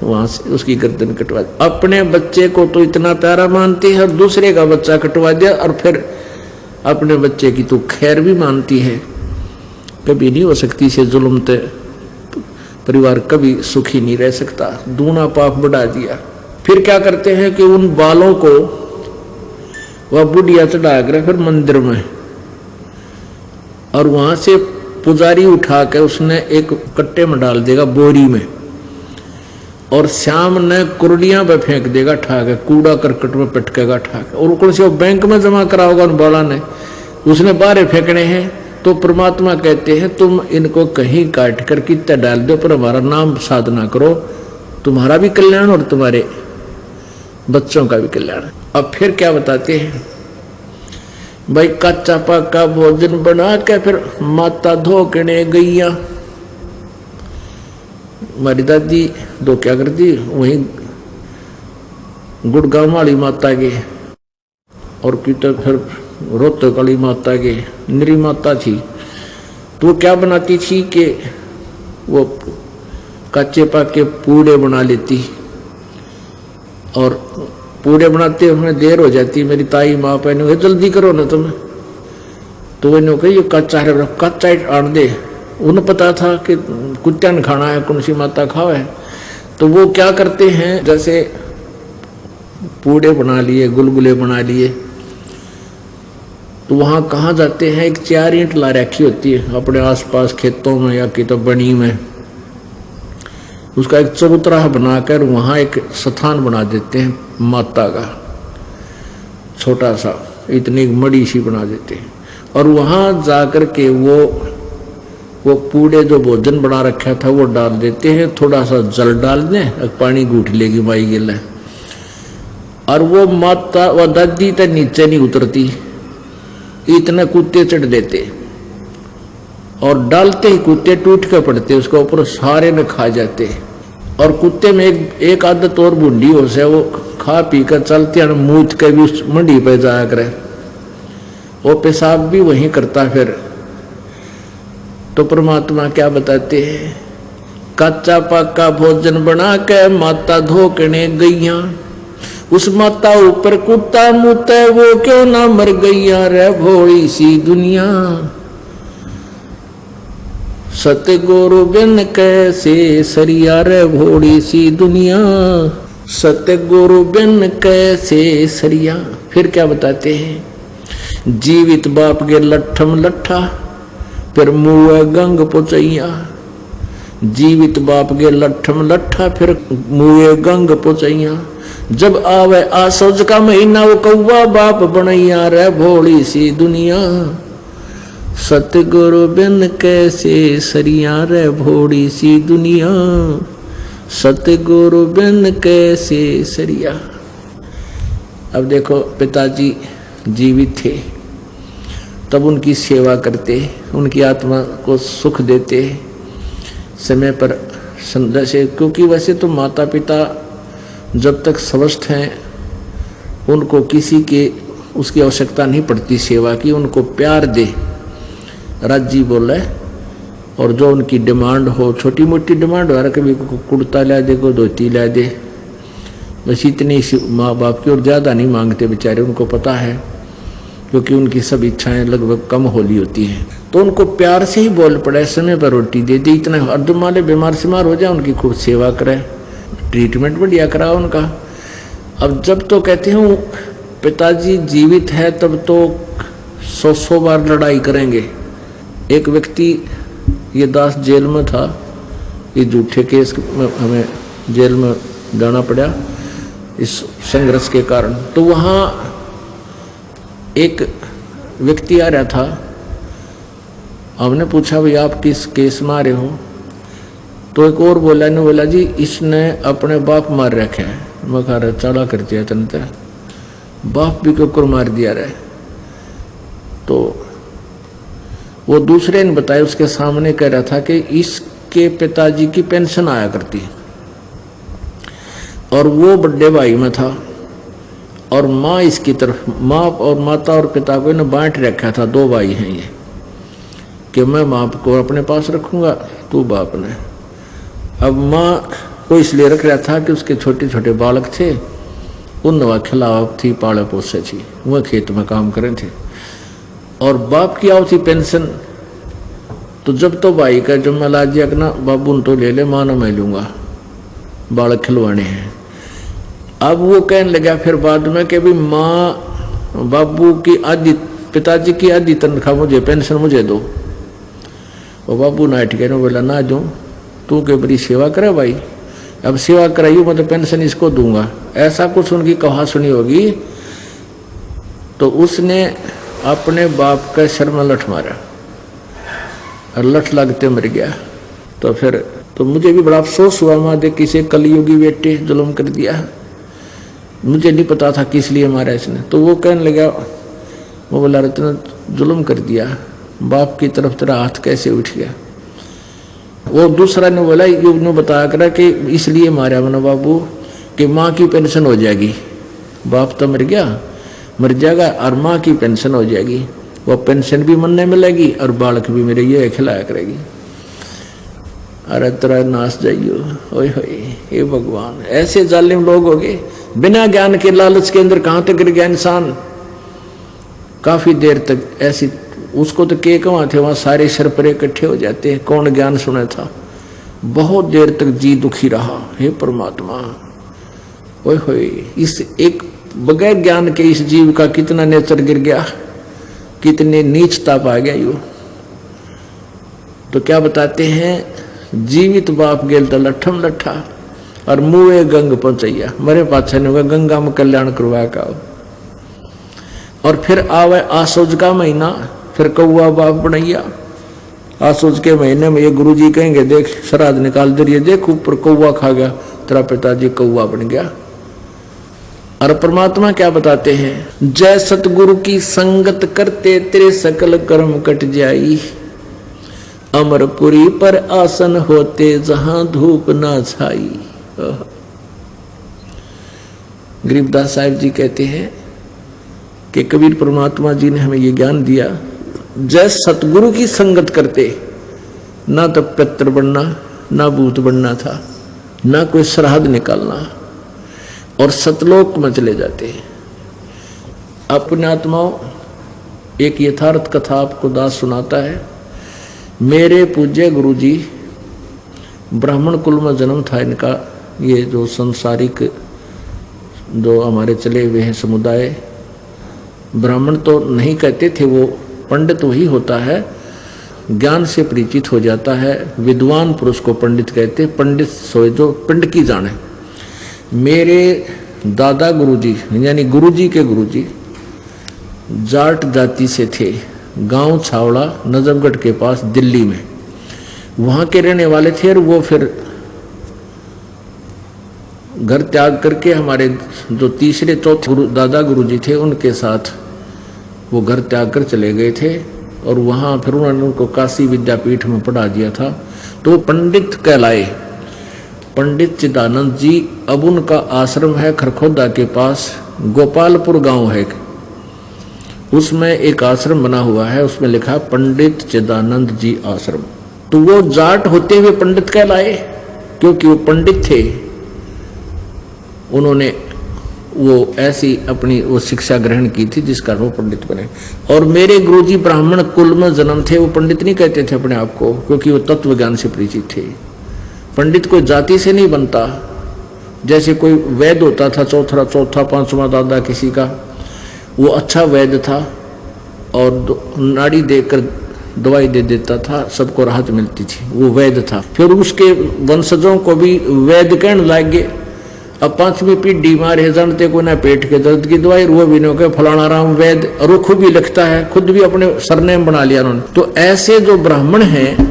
वहां से, उसकी गर्दन कटवा दी। अपने बच्चे को तो इतना प्यारा मानती है और दूसरे का बच्चा कटवा दिया, और फिर अपने बच्चे की तो खैर भी मानती है। कभी नहीं हो सकती से जुल्म, ते परिवार कभी सुखी नहीं रह सकता, दूना पाप बढ़ा दिया। फिर क्या करते हैं कि उन बालों को वह बुढ़िया चढ़ा कर फिर मंदिर में, और वहां से पुजारी उठा के उसने एक कट्टे में डाल देगा, बोरी में, और शाम ने कुर्डियां पे फेंक देगा ठा के, कूड़ा करकट में पटकेगा ठा के, और कौन से बैंक में जमा करा होगा उन बाला ने, उसने बाहर फेंकने हैं। तो परमात्मा कहते हैं तुम इनको कहीं काट कर कितना डाल दो, पर हमारा नाम साधना करो, तुम्हारा भी कल्याण और तुम्हारे बच्चों का भी कल्याण। अब फिर क्या बताते हैं, भाई कच्चा पक्का भोजन बना के फिर माता धोकने गईया। हमारी दादी दो क्या करती, वहीं गुड़गांव वाली माता के और कितर फिर रोहतक वाली माता के निरी माता थी, तो वो क्या बनाती थी कि वो कच्चे पक्के पूड़े बना लेती, और पूड़े बनाते उसमें देर हो जाती। मेरी ताई माँ पहने जल्दी करो ना तुम, तो मैंने कही ये कच्चा है, कच्चा आन दे। उन्हें पता था कि कुत्ता ने खाना है, कौन सी माता खाओ है। तो वो क्या करते हैं, जैसे पूड़े बना लिए, गुलगुले बना लिए, तो वहाँ कहाँ जाते हैं, एक 4 ईंट ला रखी होती है अपने आसपास खेतों में या कि तो बनी में, उसका एक चबूतरा बनाकर वहाँ एक स्थान बना देते हैं माता का, छोटा सा, इतनी मड़ी सी बना देते हैं, और वहाँ जाकर के वो वो पूड़े जो भोजन बना रखा था वो डाल देते हैं, थोड़ा सा जल डाल दें, पानी घूट लेगी माई गिला, और वो माता व दादी तक नीचे नहीं उतरती, इतने कुत्ते चढ़ देते और डालते ही कुत्ते टूट के पड़ते उसको ऊपर, सारे ने खा जाते। और कुत्ते में एक आदत और बुढ़ी हो से, वो खा पी कर चलते हैं, मूत के भी उस मंडी पे जाया करे, वो पेशाब भी वहीं करता। फिर तो परमात्मा क्या बताते हैं, कच्चा पक्का भोजन बना के माता धोकने गईया, उस माता ऊपर कुत्ता मुते, वो क्यों ना मर गईया रे भोली सी दुनिया। सतगुरु बिन कैसे सरिया रे भोली सी दुनिया, सतगुरु बिन कैसे सरिया। फिर क्या बताते हैं, जीवित बाप के लट्ठम लट्ठा, फिर मुँह गंग पुचैया। जीवित बाप के लट्ठम लट्ठा, फिर मुँह गंग पुचैया। जब आवे आसोज का महीना, वो कौवा बाप बनैया रे भोली सी दुनिया। सतगुरु बिन कैसे सरिया रे भोली सी दुनिया, सतगुरु बिन कैसे सरिया। अब देखो, पिताजी जीवित थे तब उनकी सेवा करते, उनकी आत्मा को सुख देते समय पर जैसे, क्योंकि वैसे तो माता पिता जब तक स्वस्थ हैं उनको किसी के उसकी आवश्यकता नहीं पड़ती सेवा की, उनको प्यार दे, राजी बोले, और जो उनकी डिमांड हो, छोटी मोटी डिमांड हो, कभी को कुर्ता ला दे, को धोती ला दे, बस इतनी माँ बाप की, और ज़्यादा नहीं मांगते बेचारे, उनको पता है, क्योंकि उनकी सब इच्छाएं लगभग कम होली होती हैं। तो उनको प्यार से ही बोल पड़े, समय पर रोटी दे दी, इतना अर्धुम वाले बीमार सिमार हो जाए उनकी खूब सेवा करे, ट्रीटमेंट बढ़िया करा उनका। अब जब तो कहते हैं पिताजी जीवित है तब तो 100 बार लड़ाई करेंगे। एक व्यक्ति, ये दास जेल में था, ये झूठे केस में हमें जेल में जाना पड़ा इस संघर्ष के कारण। तो वहाँ एक व्यक्ति आ रहा था, हमने पूछा भाई आप किस केस में आ रहे हो, तो एक और बोला ने बोला जी इसने अपने बाप मार रखे है। मैं कह रहा चला कर दिया तनते, बाप भी क्यों मार दिया रहे। तो वो दूसरे ने बताया, उसके सामने कह रहा था कि इसके पिताजी की पेंशन आया करती और वो बड़े भाई में था, और माँ इसकी तरफ, माँ और माता और पिता को इन्हें बांट रखा था, 2 भाई हैं ये, कि मैं माँ को अपने पास रखूंगा, तू बाप ने। अब माँ को इसलिए रख रहा था कि उसके छोटे छोटे बालक थे, उन खिलाफ थी, पाले पोसे थी, वह खेत में काम करे थे, और बाप की आओ थी पेंशन। तो जब तो भाई का जब मैं ला दिया कि ना बाबू न तो ले ले, माँ न मैं लूँगा, बालक खिलवाने हैं। अब वो कहने लगा फिर बाद में कि भी माँ बाबू की आधी, पिताजी की आधी तनख्वाह मुझे, पेंशन मुझे दो। और बाबू नाट के बोला ना दूँ, तू के बड़ी सेवा करे भाई, अब सेवा कराइयो मैं तो पेंशन इसको दूंगा, ऐसा कुछ उनकी कहा सुनी होगी। तो उसने अपने बाप का सर में लठ मारा और लठ लगते मर गया। तो फिर तो मुझे भी बड़ा अफसोस हुआ, माँ देख किसी कलयुगी बेटे जुल्म कर दिया, मुझे नहीं पता था किस लिए मारा इसने। तो वो कहने लगा, वो बोला इतना जुल्म कर दिया, बाप की तरफ तेरा हाथ कैसे उठ गया। वो दूसरा ने बोला, ने बताया करा कि इसलिए मारा मैंने बाबू कि माँ की पेंशन हो जाएगी, बाप तो मर गया, मर जाएगा और माँ की पेंशन हो जाएगी, वो पेंशन भी मनने मिलेगी और बालक भी मेरे ये खिलाया करेगी। अरे तेरा नाश जाइयो, ओए होए हे भगवान, ऐसे जालिम लोग हो गए। बिना ज्ञान के लालच के अंदर कहाँ तक गिर गया इंसान। काफी देर तक ऐसी, उसको तो के कहाँ थे, वहां सारे शरपरे इकट्ठे हो जाते हैं, कौन ज्ञान सुना था। बहुत देर तक जी दुखी रहा, हे परमात्मा, ओए होए, इस एक बगैर ज्ञान के इस जीव का कितना नेचर गिर गया, कितने नीचता पा गया यू। तो क्या बताते हैं, जीवित बाप गेल तो लट्ठम लट्ठा और मुँह गंग पहुंचैया, मरे पाछे ने गंगा में कल्याण करवा का। और फिर आवे आसोज का महीना, फिर कौआ बाप बनैया, आसोज के महीने में ये गुरु जी कहेंगे देख श्राद्ध निकाल दे रही है, देख ऊपर कौवा खा गया, तेरा पिताजी कौवा बन गया। और परमात्मा क्या बताते हैं, जय सतगुरु की संगत करते तेरे सकल कर्म कट जाई, अमरपुरी पर आसन होते जहां धूप ना छाई। गरीबदास साहिब जी कहते हैं कि कबीर परमात्मा जी ने हमें ये ज्ञान दिया, जय सतगुरु की संगत करते, ना तो पितर बनना, ना भूत बनना था, ना कोई श्राद्ध निकालना, और सतलोक में चले जाते हैं। अपने आत्माओं, एक यथार्थ कथा आपको दास सुनाता है। मेरे पूज्य गुरु जी, ब्राह्मण कुल में जन्म था इनका। ये जो संसारिक जो हमारे चले हुए हैं समुदाय, ब्राह्मण तो नहीं कहते थे, वो पंडित वही होता है, ज्ञान से परिचित हो जाता है। विद्वान पुरुष को पंडित कहते, पंडित सोए जो पिंड की जाने। मेरे दादा गुरुजी यानी गुरुजी के गुरुजी जाट जाति से थे, गांव छावड़ा नजफगढ़ के पास दिल्ली में, वहां के रहने वाले थे। और वो फिर घर त्याग करके हमारे जो तीसरे चौथे दादा गुरुजी थे उनके साथ वो घर त्याग कर चले गए थे, और वहां फिर उन्होंने उनको काशी विद्यापीठ में पढ़ा दिया था। तो पंडित कहलाए, पंडित चिदानंद जी। अब उनका आश्रम है खरखोदा के पास, गोपालपुर गांव है, उसमें एक आश्रम बना हुआ है, उसमें लिखा पंडित चिदानंद जी आश्रम। तो वो जाट होते हुए पंडित कहलाए, क्योंकि वो पंडित थे। उन्होंने वो ऐसी अपनी वो शिक्षा ग्रहण की थी जिस कारण वो पंडित बने। और मेरे गुरुजी ब्राह्मण कुल में जन्म थे, वो पंडित नहीं कहते थे अपने आप को, क्योंकि वो तत्व ज्ञान से परिचित थे। पंडित कोई जाति से नहीं बनता, जैसे कोई वैद्य होता था, चौथा पांचवा दादा किसी का, वो अच्छा वैद्य था और नाड़ी देकर दवाई दे देता था, सबको राहत मिलती थी, वो वैद्य था। फिर उसके वंशजों को भी वैद्य कहने लगे। अब पांचवी पीढ़ी मारे जानते को ना पेट के दर्द की दवाई, वो भी नहीं कहे फलाना राम वैद्य, और वो खुद भी लिखता है, खुद भी अपने सरनेम बना लिया उन्होंने। तो ऐसे जो ब्राह्मण हैं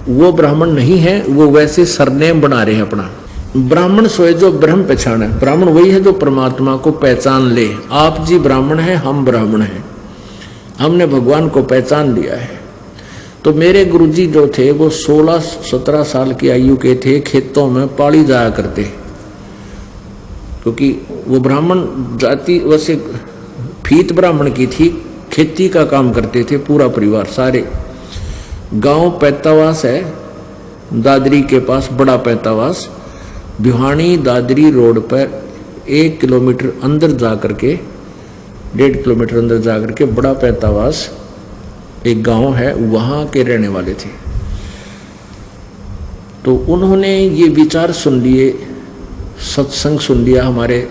वो ब्राह्मण नहीं है, वो वैसे सरनेम बना रहे हैं अपना। ब्राह्मण सोए जो ब्रह्म पहचान है, ब्राह्मण वही है जो परमात्मा को पहचान ले। आप जी ब्राह्मण हैं, हम ब्राह्मण हैं, हमने भगवान को पहचान लिया है। तो मेरे गुरुजी जो थे वो 16-17 साल की आयु के थे, खेतों में पाली जाया करते, क्योंकि वो ब्राह्मण जाति वैसे फीत ब्राह्मण की थी, खेती का काम करते थे पूरा परिवार सारे। गांव पैतावास है दादरी के पास, बड़ा पैतावास, भिवानी दादरी रोड पर 1 किलोमीटर अंदर जा करके, 1.5 किलोमीटर अंदर जा करके बड़ा पैतावास एक गांव है, वहां के रहने वाले थे। तो उन्होंने ये विचार सुन लिए, सत्संग सुन लिया हमारे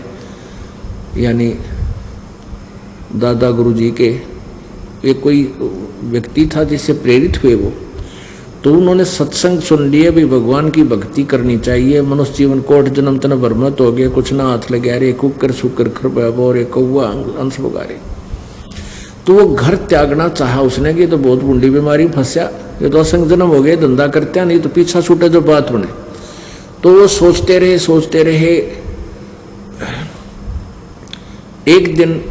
यानी दादा गुरुजी के। एक कोई व्यक्ति था जिससे प्रेरित हुए वो, तो उन्होंने सत्संग सुन लिए भी भगवान की भक्ति करनी चाहिए। मनुष्य जीवन कोट जन्म तन भरमत हो गया, कुछ ना हाथ लगे रे, कुकर सुकर खरबोरे कौआ अंश बगारे। तो वो घर त्यागना चाहा उसने कि तो बहुत बुंडी बीमारी फंसा, ये तो असंग जन्म हो गए, धंधा करते नहीं तो पीछा छूटे जो बात बने। तो वो सोचते रहे। एक दिन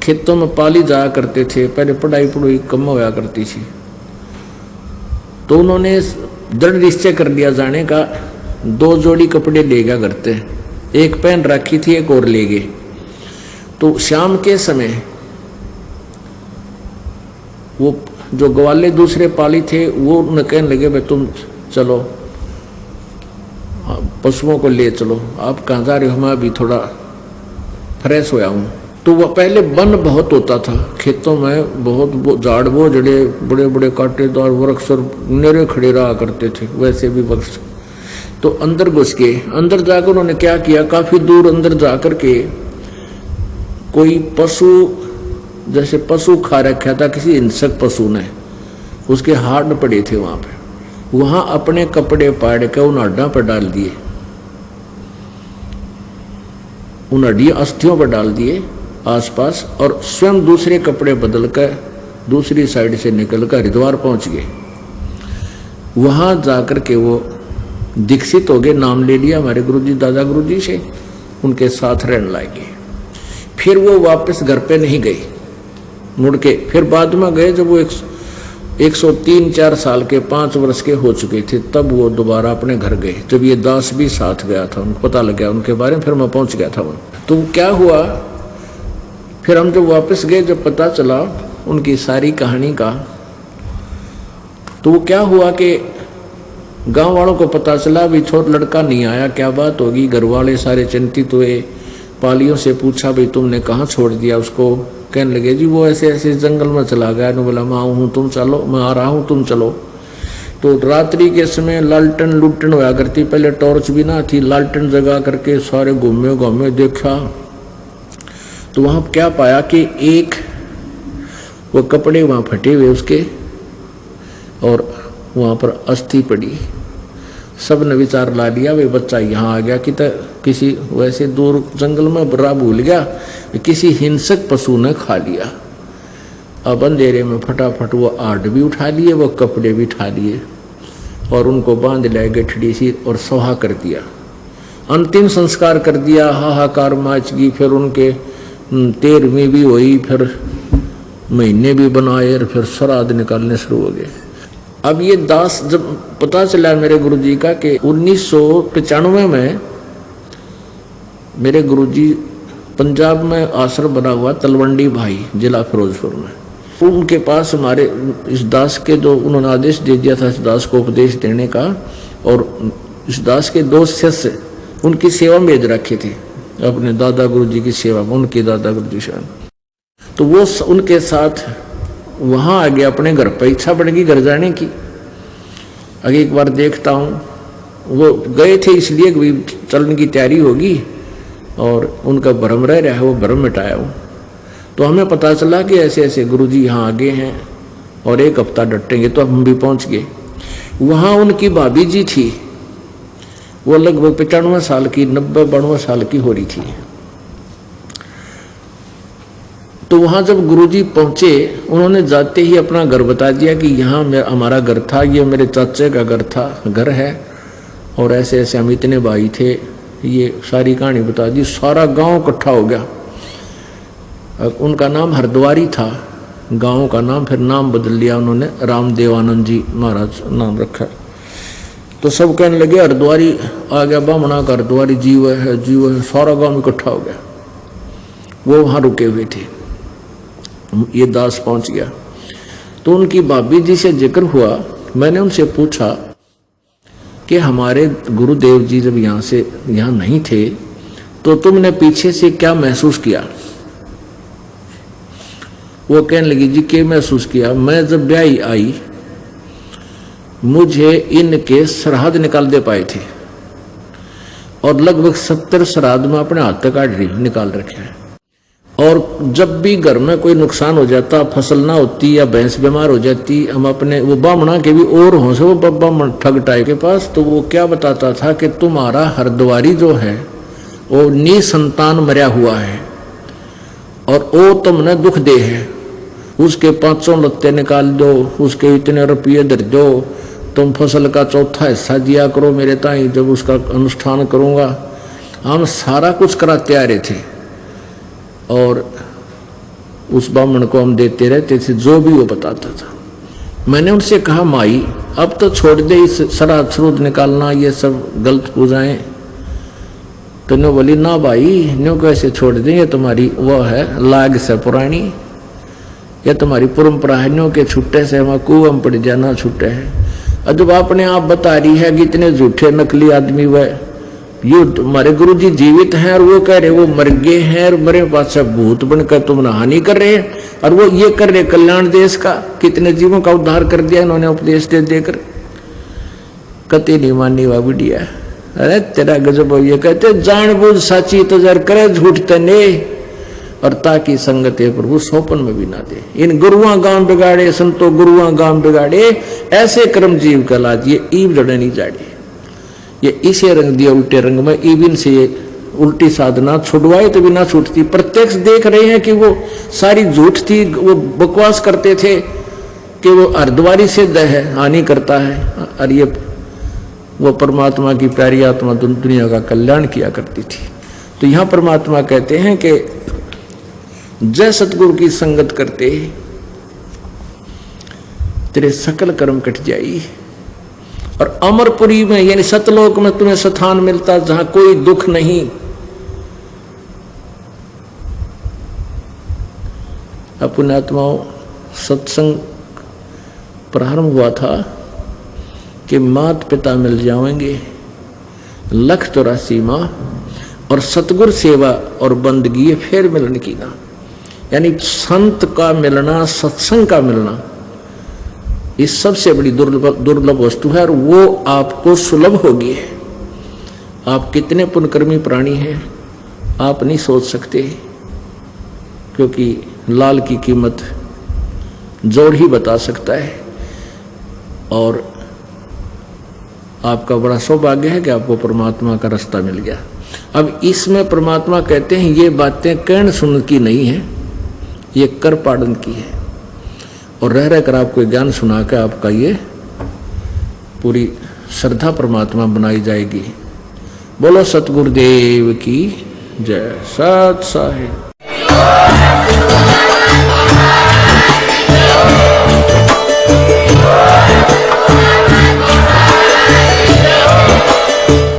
खेतों में पाली जाया करते थे, पहले पढ़ाई कम होया करती थी, तो उन्होंने दृढ़ निश्चय कर लिया जाने का। 2 जोड़ी कपड़े ले गया करते, एक पहन रखी थी, एक और ले गए। तो शाम के समय वो जो ग्वाले दूसरे पाली थे वो कहने लगे भाई तुम चलो पशुओं को ले चलो, आप कहाँ जा रहे हो, मैं अभी थोड़ा फ्रेश होया हूँ। तो वह पहले वन बहुत होता था खेतों में, बहुत झाड़ वो जड़े बड़े बड़े कांटेदार वृक्ष और नेरे खड़े रहा करते थे, वैसे भी वृक्ष। तो अंदर घुस के, अंदर जाकर उन्होंने क्या किया, काफी दूर अंदर जाकर के कोई पशु, जैसे पशु खा रखा था किसी हिंसक पशु ने, उसके हाड़ पड़े थे वहां पे, वहां अपने कपड़े पाड़ के उन हड्डा पर डाल दिए, उन हड्डी अस्थियों पर डाल दिए आसपास, और स्वयं दूसरे कपड़े बदल कर दूसरी साइड से निकलकर हरिद्वार पहुंच गए। वहां जाकर के वो दीक्षित हो गए, नाम ले लिया हमारे गुरुजी दादा गुरुजी से, उनके साथ रहने लगे। फिर वो वापस घर पे नहीं गए मुड़ के, फिर बाद में गए जब वो 103-4 साल के 5 वर्ष के हो चुके थे, तब वो दोबारा अपने घर गए। जब ये दास भी साथ गया था, उनको पता लग गया उनके बारे में, फिर मैं पहुंच गया था वहाँ। तो क्या हुआ, फिर हम जब वापस गए, जब पता चला उनकी सारी कहानी का, तो वो क्या हुआ कि गांव वालों को पता चला भी छोटा लड़का नहीं आया, क्या बात होगी। घर वाले सारे चिंतित हुए, पालियों से पूछा भाई तुमने कहाँ छोड़ दिया उसको। कहने लगे जी वो ऐसे ऐसे जंगल में चला गया। ने बोला मैं हूँ, तुम चलो, मैं आ रहा हूँ, तुम चलो। तो रात्रि के समय लालटेन लुटन होया करती, पहले टॉर्च भी ना थी, लालटेन जगा करके सारे घूमे देखा। तो वहाँ क्या पाया कि एक वो कपड़े वहाँ फटे हुए उसके, और वहाँ पर अस्थि पड़ी। सब ने विचार ला लिया वे बच्चा यहाँ आ गया कि किसी वैसे दूर जंगल में बड़ा भूल गया, किसी हिंसक पशु ने खा लिया। अब अंधेरे में फटाफट वो आड़ भी उठा लिए, वो कपड़े भी उठा लिए, और उनको बांध लाए गठड़ी सी और सहा कर दिया, अंतिम संस्कार कर दिया। हाहाकार मच गई। फिर उनके 13वीं भी हुई, फिर महीने भी बनाए, और फिर श्राद्ध निकालने शुरू हो गए। अब ये दास जब पता चला मेरे गुरुजी का कि 1995 में मेरे गुरुजी पंजाब में आश्रम बना हुआ तलवंडी भाई, जिला फिरोजपुर में, उनके पास हमारे इस दास के जो उन्होंने आदेश दे दिया था इस दास को उपदेश देने का, और इस दास के 2 शिष्य उनकी सेवा में भेज रखे थे, अपने दादा गुरुजी की सेवा में, उनके दादा गुरुजी से। तो वो उनके साथ वहाँ आ गया अपने घर पर। इच्छा बढ़ गई घर जाने की। अगे एक बार देखता हूँ, वो गए थे इसलिए कि चलने की तैयारी होगी, और उनका भ्रम रह रहा है, वो भ्रम मिटाया हूँ। तो हमें पता चला कि ऐसे ऐसे गुरुजी यहाँ आगे हैं और 1 हफ्ता डटेंगे, तो हम भी पहुँच गए। वहाँ उनकी भाभी जी थी, वो लगभग 95 साल की, 90-92 साल की हो रही थी। तो वहाँ जब गुरुजी पहुँचे, उन्होंने जाते ही अपना घर बता दिया कि यहाँ हमारा घर था, ये मेरे चाचे का घर है, और ऐसे ऐसे हम इतने भाई थे। ये सारी कहानी बता दी। सारा गांव इकट्ठा हो गया। उनका नाम हरद्वारी था गांव का नाम, फिर नाम बदल लिया उन्होंने, रामदेवानंद जी महाराज नाम रखा। तो सब कहने लगे हरद्वारी आ गया, बामना का हरद्वारी जीव है। सारा गांव इकट्ठा हो गया। वो वहाँ रुके हुए थे। ये दास पहुंच गया तो उनकी भाभी जी से जिक्र हुआ। मैंने उनसे पूछा कि हमारे गुरुदेव जी जब यहाँ नहीं थे तो तुमने पीछे से क्या महसूस किया। वो कहने लगी जी क्या महसूस किया, मैं जब ब्याही आई मुझे इनके श्राद्ध निकाल दे पाए थे, और लगभग 70 श्राद्ध में अपने हाथ तक काट निकाल रखे हैं। और जब भी घर में कोई नुकसान हो जाता, फसल ना होती या भैंस बीमार हो जाती, हम अपने वो बामणा के भी और हों से वो बाबा ठग टाइप के पास, तो वो क्या बताता था कि तुम्हारा हरद्वारी जो है वो निसंतान मरा हुआ है और वो तुमने दुख दे है, उसके 500 लत्ते निकाल दो, उसके इतने रुपये दे दो, तुम फसल का चौथा हिस्सा दिया करो मेरे ताई, जब उसका अनुष्ठान करूँगा। हम सारा कुछ कराते आ रहे थे और उस ब्राह्मण को हम देते रहते थे जो भी वो बताता था। मैंने उनसे कहा माई अब तो छोड़ दे इस श्राद्ध श्रुद्ध निकालना, ये सब गलत पूजाएं। तो नो बोली ना भाई, नो कैसे छोड़ दें, ये तुम्हारी वो है लाग से पुरानी, ये तुम्हारी परंपरा है, नो के छुट्टे से हम कुआं पड़ जाना छुट्टे है। और जब आपने आप बता रही है कि इतने झूठे नकली आदमी वह ये हमारे गुरु जी जीवित हैं और वो कह रहे वो मर गए हैं और मरे पास भूत बनकर तुम हानि कर रहे हैं, और वो ये कर रहे कल्याण देश का, कितने जीवों का उद्धार कर दिया इन्होंने उपदेश दे देकर। कते नहीं माननी हुआ बुढ़िया, अरे तेरा गजब हो। ये कहते जानबूझ साची तो जर करे झूठ तने, और ताकि संगत है प्रभु सोपन में भी ना दे। इन गुरुआ गांव बिगाड़े संतो गुरुआ गांव बिगाड़े, ऐसे कर्म जीव कला दिए ईब जड़े नहीं जाड़े। ये इसे रंग दिया उल्टे रंग में, ईबिन से उल्टी साधना छुड़वाए तो भी ना छूटती। प्रत्यक्ष देख रहे हैं कि वो सारी झूठ थी, वो बकवास करते थे कि वो अर्धवारी सिद्ध है, हानि करता है, और ये वो परमात्मा की प्यारी आत्मा दुनिया का कल्याण किया करती थी। तो यहां परमात्मा कहते हैं कि जय सतगुरु की संगत करते तेरे सकल कर्म कट जाई, और अमरपुरी में यानी सतलोक में तुम्हें स्थान मिलता जहां कोई दुख नहीं। पुण्यात्माओं, सत्संग प्रारंभ हुआ था कि मात पिता मिल जाएंगे, 1,84 माँ, और सतगुरु सेवा और बंदगी फिर मिलन की ना, यानी संत का मिलना, सत्संग का मिलना, इस सबसे बड़ी दुर्लभ वस्तु है, और वो आपको सुलभ होगी। आप कितने पुण्यकर्मी प्राणी हैं आप नहीं सोच सकते, क्योंकि लाल की कीमत जोड़ ही बता सकता है। और आपका बड़ा सौभाग्य है कि आपको परमात्मा का रास्ता मिल गया। अब इसमें परमात्मा कहते हैं ये बातें कहन सुन की नहीं है, ये कर पाड़न की है, और रह रहकर आपको ज्ञान सुना कर आपका ये पूरी श्रद्धा परमात्मा बनाई जाएगी। बोलो सतगुरुदेव की जय। सत साहिब।